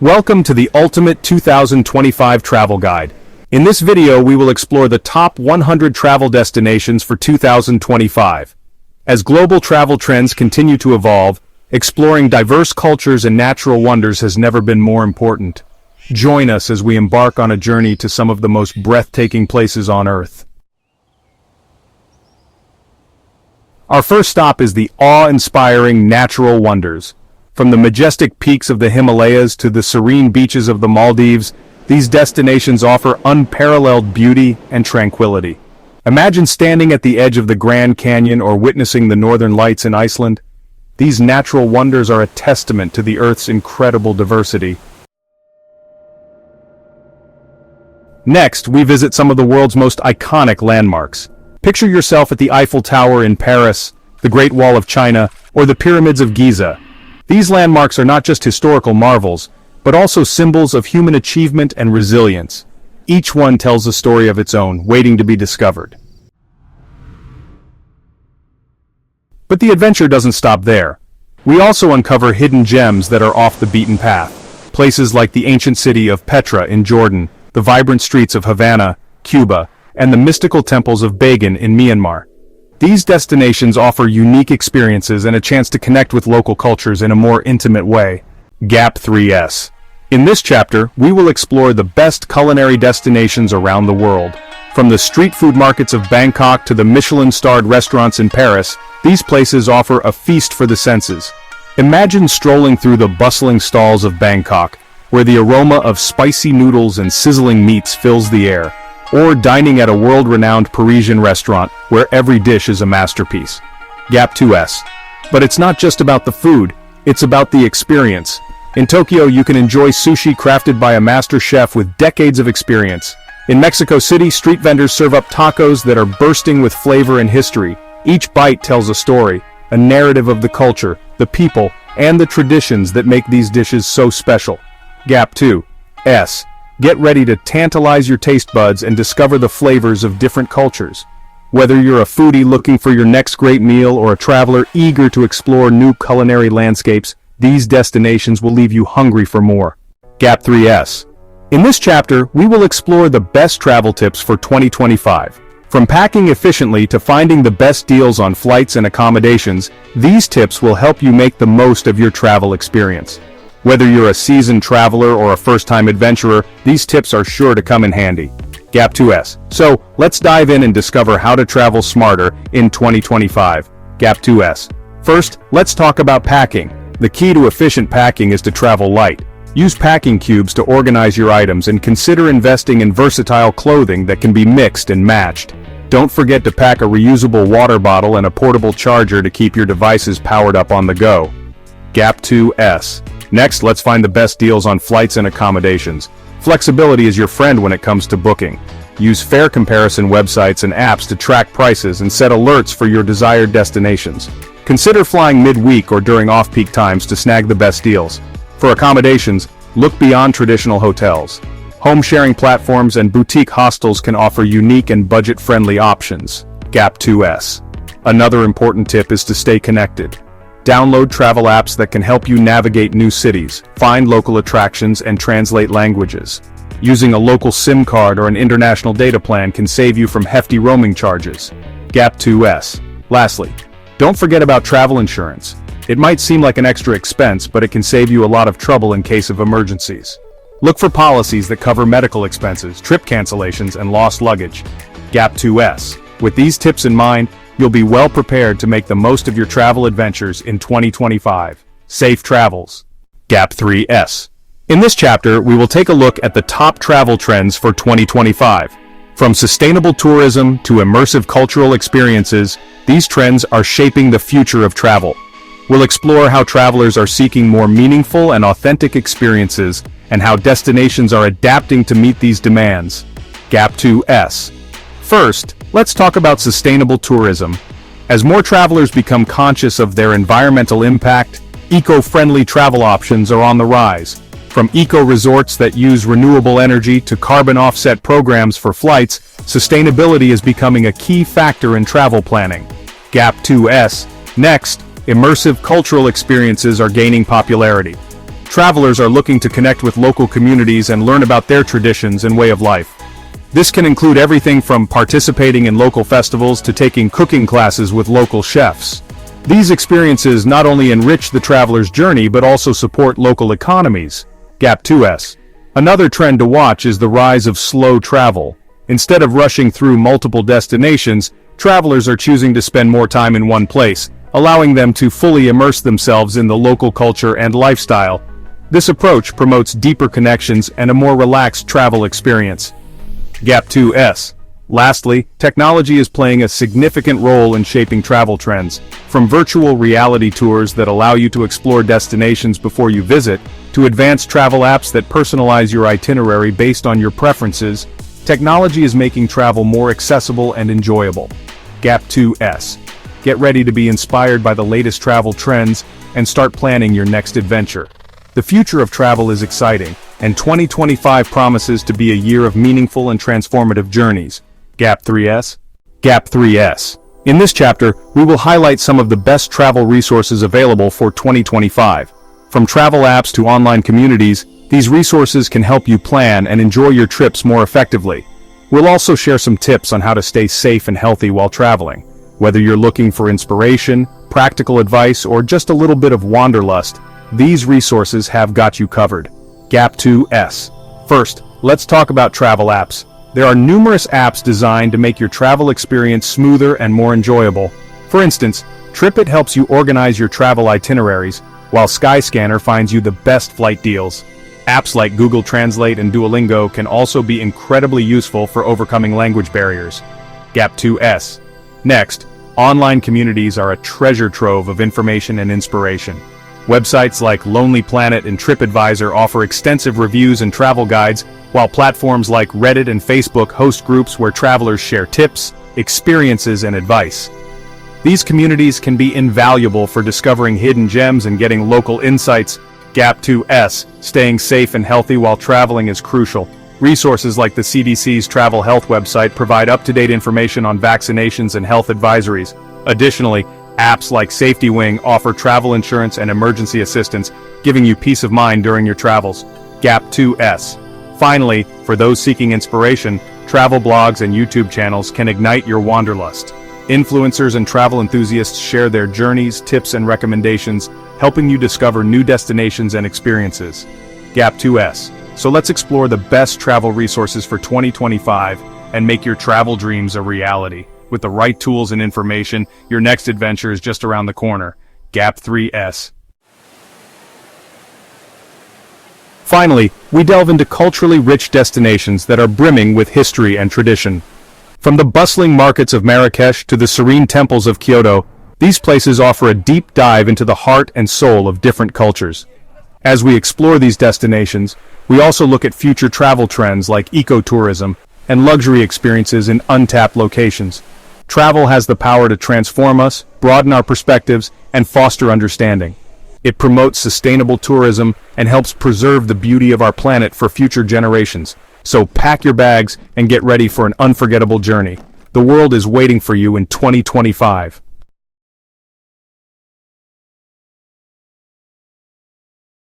Welcome to the Ultimate 2025 Travel Guide. In this video, we will explore the top 100 travel destinations for 2025. As global travel trends continue to evolve, exploring diverse cultures and natural wonders has never been more important. Join us as we embark on a journey to some of the most breathtaking places on Earth. Our first stop is the awe-inspiring natural wonders. From the majestic peaks of the Himalayas to the serene beaches of the Maldives, these destinations offer unparalleled beauty and tranquility. Imagine standing at the edge of the Grand Canyon or witnessing the Northern Lights in Iceland. These natural wonders are a testament to the Earth's incredible diversity. Next, we visit some of the world's most iconic landmarks. Picture yourself at the Eiffel Tower in Paris, the Great Wall of China, or the Pyramids of Giza. These landmarks are not just historical marvels, but also symbols of human achievement and resilience. Each one tells a story of its own, waiting to be discovered. But the adventure doesn't stop there. We also uncover hidden gems that are off the beaten path. Places like the ancient city of Petra in Jordan, the vibrant streets of Havana, Cuba, and the mystical temples of Bagan in Myanmar. These destinations offer unique experiences and a chance to connect with local cultures in a more intimate way. Gap 3S. In this chapter, we will explore the best culinary destinations around the world. From the street food markets of Bangkok to the Michelin-starred restaurants in Paris, these places offer a feast for the senses. Imagine strolling through the bustling stalls of Bangkok, where the aroma of spicy noodles and sizzling meats fills the air. Or dining at a world-renowned Parisian restaurant where every dish is a masterpiece. Gap 2S. But it's not just about the food, it's about the experience. In Tokyo, you can enjoy sushi crafted by a master chef with decades of experience. In Mexico City, street vendors serve up tacos that are bursting with flavor and history. Each bite tells a story, a narrative of the culture, the people, and the traditions that make these dishes so special. Gap 2S. Get ready to tantalize your taste buds and discover the flavors of different cultures. Whether you're a foodie looking for your next great meal or a traveler eager to explore new culinary landscapes, these destinations will leave you hungry for more. Gap 3S. In this chapter, we will explore the best travel tips for 2025. From packing efficiently to finding the best deals on flights and accommodations, these tips will help you make the most of your travel experience. Whether you're a seasoned traveler or a first-time adventurer, these tips are sure to come in handy. Gap 2S. So, let's dive in and discover how to travel smarter in 2025. Gap 2S. First, let's talk about packing. The key to efficient packing is to travel light. Use packing cubes to organize your items and consider investing in versatile clothing that can be mixed and matched. Don't forget to pack a reusable water bottle and a portable charger to keep your devices powered up on the go. Gap 2S. Next, let's find the best deals on flights and accommodations. Flexibility is your friend when it comes to booking. Use fare comparison websites and apps to track prices and set alerts for your desired destinations. Consider flying midweek or during off-peak times to snag the best deals. For accommodations, look beyond traditional hotels. Home-sharing platforms and boutique hostels can offer unique and budget-friendly options. Gap 2S. Another important tip is to stay connected. Download travel apps that can help you navigate new cities, find local attractions, and translate languages. Using a local SIM card or an international data plan can save you from hefty roaming charges. Gap 2S. Lastly, don't forget about travel insurance. It might seem like an extra expense, but it can save you a lot of trouble in case of emergencies. Look for policies that cover medical expenses, trip cancellations, and lost luggage. Gap 2S. With these tips in mind, you'll be well prepared to make the most of your travel adventures in 2025. Safe travels. Gap 3S. In this chapter, we will take a look at the top travel trends for 2025. From sustainable tourism to immersive cultural experiences, these trends are shaping the future of travel. We'll explore how travelers are seeking more meaningful and authentic experiences and how destinations are adapting to meet these demands. Gap 2S. First, let's talk about sustainable tourism. As more travelers become conscious of their environmental impact, eco-friendly travel options are on the rise. From eco-resorts that use renewable energy to carbon offset programs for flights, sustainability is becoming a key factor in travel planning. Gap 2S. Next, immersive cultural experiences are gaining popularity. Travelers are looking to connect with local communities and learn about their traditions and way of life. This can include everything from participating in local festivals to taking cooking classes with local chefs. These experiences not only enrich the traveler's journey but also support local economies. Gap 2S. Another trend to watch is the rise of slow travel. Instead of rushing through multiple destinations, travelers are choosing to spend more time in one place, allowing them to fully immerse themselves in the local culture and lifestyle. This approach promotes deeper connections and a more relaxed travel experience. Gap 2S. Lastly, technology is playing a significant role in shaping travel trends. From virtual reality tours that allow you to explore destinations before you visit, to advanced travel apps that personalize your itinerary based on your preferences, technology is making travel more accessible and enjoyable. Gap 2S. Get ready to be inspired by the latest travel trends and start planning your next adventure. The future of travel is exciting, and 2025 promises to be a year of meaningful and transformative journeys. Gap 3S. Gap 3S. In this chapter, we will highlight some of the best travel resources available for 2025. From travel apps to online communities, these resources can help you plan and enjoy your trips more effectively. We'll also share some tips on how to stay safe and healthy while traveling. Whether you're looking for inspiration, practical advice, or just a little bit of wanderlust, these resources have got you covered. Gap 2S. First, let's talk about travel apps. There are numerous apps designed to make your travel experience smoother and more enjoyable. For instance, TripIt helps you organize your travel itineraries, while Skyscanner finds you the best flight deals. Apps like Google Translate and Duolingo can also be incredibly useful for overcoming language barriers. Gap 2S. Next, online communities are a treasure trove of information and inspiration. Websites like Lonely Planet and TripAdvisor offer extensive reviews and travel guides, while platforms like Reddit and Facebook host groups where travelers share tips, experiences, and advice. These communities can be invaluable for discovering hidden gems and getting local insights. Gap 2S. Staying safe and healthy while traveling is crucial. Resources like the CDC's travel health website provide up-to-date information on vaccinations and health advisories. Additionally, apps like SafetyWing offer travel insurance and emergency assistance, giving you peace of mind during your travels. Gap 2S. Finally, for those seeking inspiration, travel blogs and YouTube channels can ignite your wanderlust. Influencers and travel enthusiasts share their journeys, tips, and recommendations, helping you discover new destinations and experiences. Gap 2S. So let's explore the best travel resources for 2025 and make your travel dreams a reality. With the right tools and information, your next adventure is just around the corner. Gap 3S. Finally, we delve into culturally rich destinations that are brimming with history and tradition. From the bustling markets of Marrakesh to the serene temples of Kyoto, these places offer a deep dive into the heart and soul of different cultures. As we explore these destinations, we also look at future travel trends like ecotourism and luxury experiences in untapped locations. Travel has the power to transform us, broaden our perspectives, and foster understanding. It promotes sustainable tourism and helps preserve the beauty of our planet for future generations. So pack your bags and get ready for an unforgettable journey. The world is waiting for you in 2025.